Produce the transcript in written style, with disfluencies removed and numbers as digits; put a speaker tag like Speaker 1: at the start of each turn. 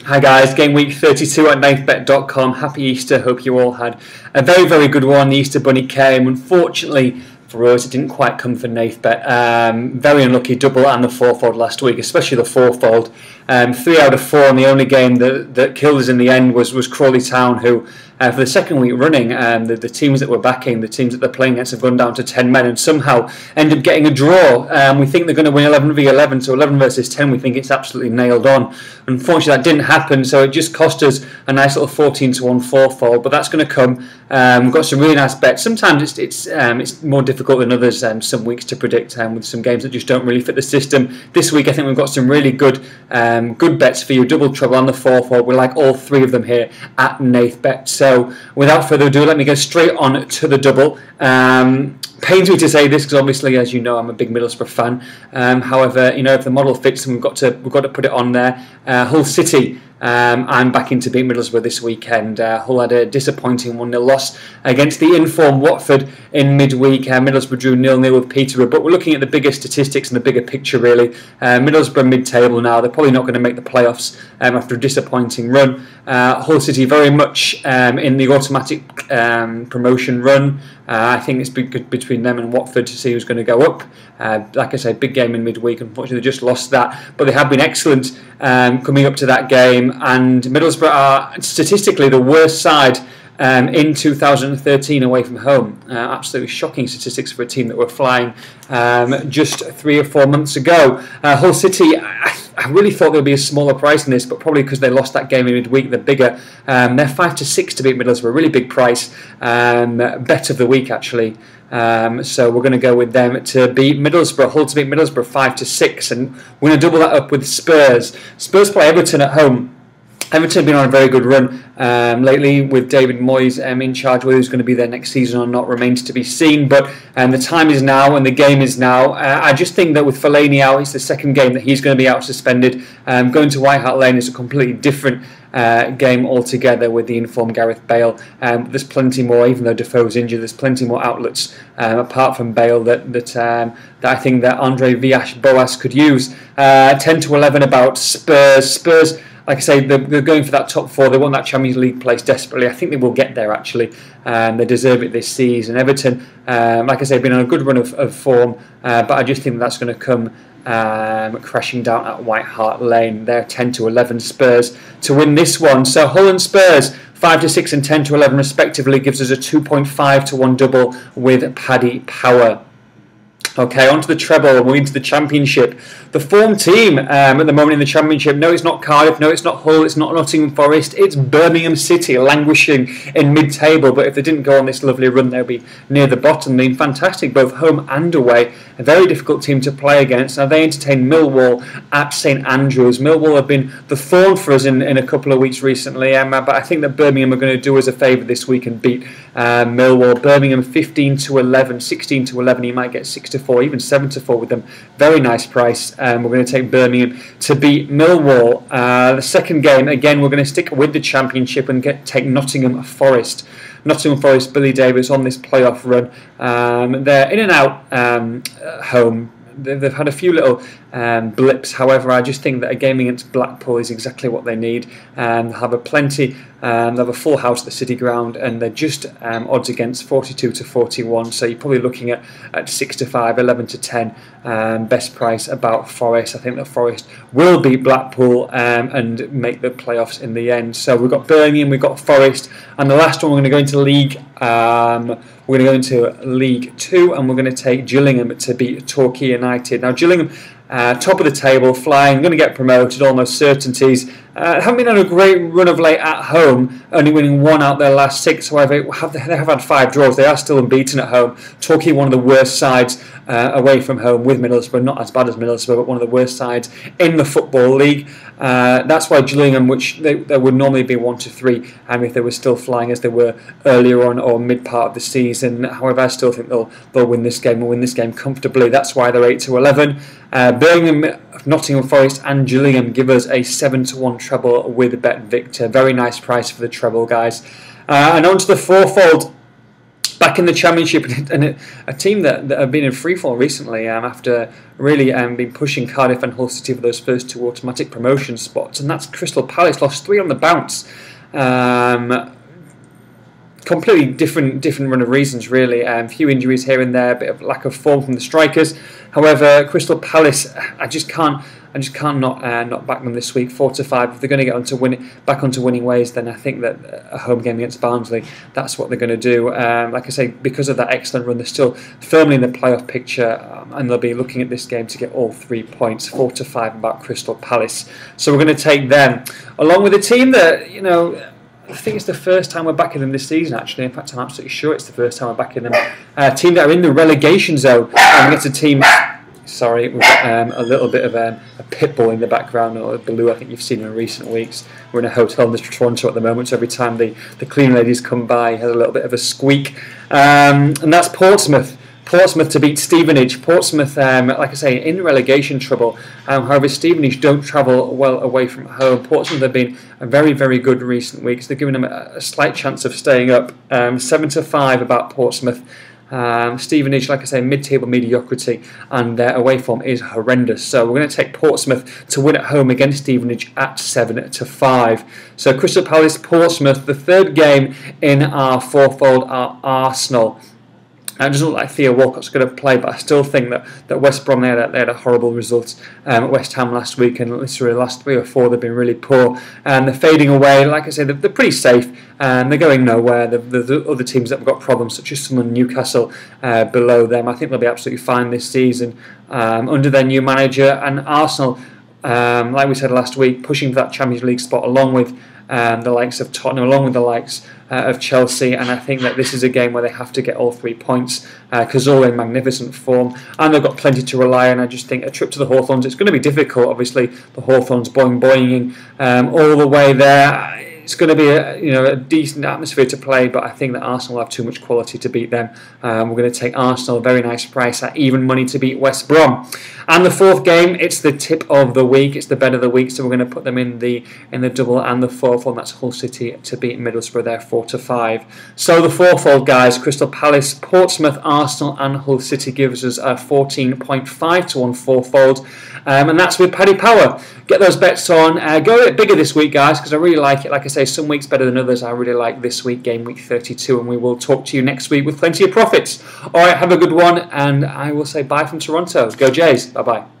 Speaker 1: Hi guys, game week 32 at Nathbet.com. Happy Easter, hope you all had a very, very good one. The Easter Bunny came. Unfortunately for us, it didn't quite come for Nathbet. Very unlucky double and the fourfold last week, especially the fourfold. 3 out of 4, and the only game that killed us in the end was Crawley Town, who for the second week running, the teams that we're backing, the teams that they're playing against, have gone down to 10 men and somehow end up getting a draw. We think they're going to win 11 v 11, so 11 versus 10, we think it's absolutely nailed on. Unfortunately, that didn't happen, so it just cost us a nice little 14-1 fourfold, but that's going to come. We've got some really nice bets. Sometimes it's more difficult than others, some weeks to predict, with some games that just don't really fit the system. This week, I think we've got some really good bets for you. Double treble and the fourfold. We like all 3 of them here at Nathbet. So without further ado, let me go straight on to the double. Pains me to say this because obviously, as you know, I'm a big Middlesbrough fan. However, you know, if the model fits, and we've got to put it on there. Hull City. I'm backing to beat Middlesbrough this weekend. Hull had a disappointing 1-0 loss against the informed Watford in midweek. Middlesbrough drew 0-0 with Peterborough, but we're looking at the bigger statistics and the bigger picture really. Middlesbrough mid-table now. They're probably not going to make the playoffs after a disappointing run. Hull City very much in the automatic promotion run. I think it's good between them and Watford to see who's going to go up. Like I say, big game in midweek. Unfortunately, they just lost that, but they have been excellent coming up to that game. And Middlesbrough are statistically the worst side in 2013 away from home. Absolutely shocking statistics for a team that were flying just 3 or 4 months ago. Hull City, I really thought there would be a smaller price in this, but probably because they lost that game in midweek, they're bigger. They're 5-6 to beat Middlesbrough, a really big price. Bet of the week, actually. So we're going to go with them to beat Middlesbrough. Hull to beat Middlesbrough 5-6, and we're going to double that up with Spurs. Spurs play Everton at home. Everton have been on a very good run lately with David Moyes in charge. Whether he's going to be there next season or not remains to be seen, but the time is now and the game is now. I just think that with Fellaini out, it's the second game that he's going to be out suspended. Going to White Hart Lane is a completely different game altogether with the informed Gareth Bale. There's plenty more, even though Defoe's injured, there's plenty more outlets apart from Bale that I think that Andre Villas-Boas could use. 10-11 about Spurs. Spurs, like I say, they're going for that top 4. They want that Champions League place desperately. I think they will get there, actually. They deserve it this season. Everton, like I say, have been on a good run of form, but I just think that's going to come crashing down at White Hart Lane. They're 10-11 Spurs to win this one. So Hull and Spurs, 5-6 and 10-11 respectively, gives us a 2.5-1 double with Paddy Power. Okay, on to the treble, we're into the Championship. The form team at the moment in the Championship, no, it's not Cardiff, no, it's not Hull, it's not Nottingham Forest, it's Birmingham City, languishing in mid-table, but if they didn't go on this lovely run, they'll be near the bottom. They've been fantastic, both home and away. A very difficult team to play against. Now, they entertain Millwall at St Andrews. Millwall have been the thorn for us in a couple of weeks recently, but I think that Birmingham are going to do us a favour this week and beat Millwall. Birmingham 15-11, 16-11, you might get 6-4, even 7-4 with them. Very nice price. We're going to take Birmingham to beat Millwall. The second game, again, we're going to stick with the Championship and take Nottingham Forest. Nottingham Forest, Billy Davies on this playoff run. They're in and out home. They've had a few little blips. However, I just think that a game against Blackpool is exactly what they need. They'll have they have a full house at the City Ground, and they're just odds against 42-41. So you're probably looking at 6-5, 11-10. Best price about Forest. I think that Forest will beat Blackpool and make the playoffs in the end. So we've got Birmingham, we've got Forest, and the last one we're going to go into League. We're going to go into League 2, and we're going to take Gillingham to beat Torquay United. Now, Gillingham, top of the table, flying, going to get promoted, almost certainties. Haven't been on a great run of late at home, only winning 1 out their last 6. However, they have had 5 draws. They are still unbeaten at home. Torquay, one of the worst sides away from home with Middlesbrough. Not as bad as Middlesbrough, but one of the worst sides in the Football League. That's why Gillingham, which they would normally be 1-3, if they were still flying as they were earlier on or mid part of the season. However, I still think they'll win this game and win this game comfortably. That's why they're 8-11. Birmingham, Nottingham Forest and Gillingham give us a 7-1 treble with Bet Victor. Very nice price for the treble, guys. And on to the fourfold. back in the Championship, and a team that have been in freefall recently after really been pushing Cardiff and Hull City for those first 2 automatic promotion spots, and that's Crystal Palace. Lost 3 on the bounce. Completely different run of reasons, really. A few injuries here and there, a bit of lack of form from the strikers. However, Crystal Palace, I just can't not back them this week. 4-5. If they're going to get back onto winning ways, then I think that a home game against Barnsley, that's what they're going to do. Like I say, because of that excellent run, they're still firmly in the playoff picture, and they'll be looking at this game to get all 3 points. 4-5 about Crystal Palace. So we're going to take them along with a team that I think it's the first time we're backing them this season, actually. In fact, I'm absolutely sure it's the first time we're backing them. A team that are in the relegation zone. And it's a team... Sorry, we've got a little bit of a pit bull in the background, or a baloo I think you've seen in recent weeks. We're in a hotel in Toronto at the moment, so every time the cleaning ladies come by, it has a little bit of a squeak. And that's Portsmouth. Portsmouth to beat Stevenage. Portsmouth, like I say, in relegation trouble. However, Stevenage don't travel well away from home. Portsmouth have been very, very good in recent weeks. They're giving them a slight chance of staying up. 7-5 about Portsmouth. Stevenage, like I say, mid-table mediocrity, and their away form is horrendous. So we're going to take Portsmouth to win at home against Stevenage at 7-5. So Crystal Palace, Portsmouth. The third game in our fourfold are Arsenal. It doesn't look like Theo Walcott's going to play, but I still think that West Brom, they had a horrible result at West Ham last week, and literally the last 3 or 4 they've been really poor, and they're fading away. Like I say, they're pretty safe, and they're going nowhere. The other teams that have got problems, such as Sunderland, Newcastle, below them, I think they'll be absolutely fine this season under their new manager. And Arsenal, like we said last week, pushing for that Champions League spot along with the likes of Tottenham, along with the likes of Chelsea, and I think that this is a game where they have to get all 3 points because all in magnificent form, and they've got plenty to rely on. I just think a trip to the Hawthorns, it's going to be difficult. Obviously, the Hawthorns boinging all the way there. It's going to be a decent atmosphere to play, but I think that Arsenal have too much quality to beat them. We're going to take Arsenal, a very nice price at even money to beat West Brom. And the fourth game, it's the tip of the week, it's the bet of the week, so we're going to put them in the double and the fourfold. That's Hull City to beat Middlesbrough there 4-5. So the fourfold, guys: Crystal Palace, Portsmouth, Arsenal, and Hull City gives us a 14.5 to 1 fourfold, and that's with Paddy Power. Get those bets on. Go a bit bigger this week, guys, because I really like it. Like I say, some weeks better than others. I really like this week, game week 32, and we will talk to you next week with plenty of profits. All right, have a good one, and I will say bye from Toronto. Go Jays. Bye-bye.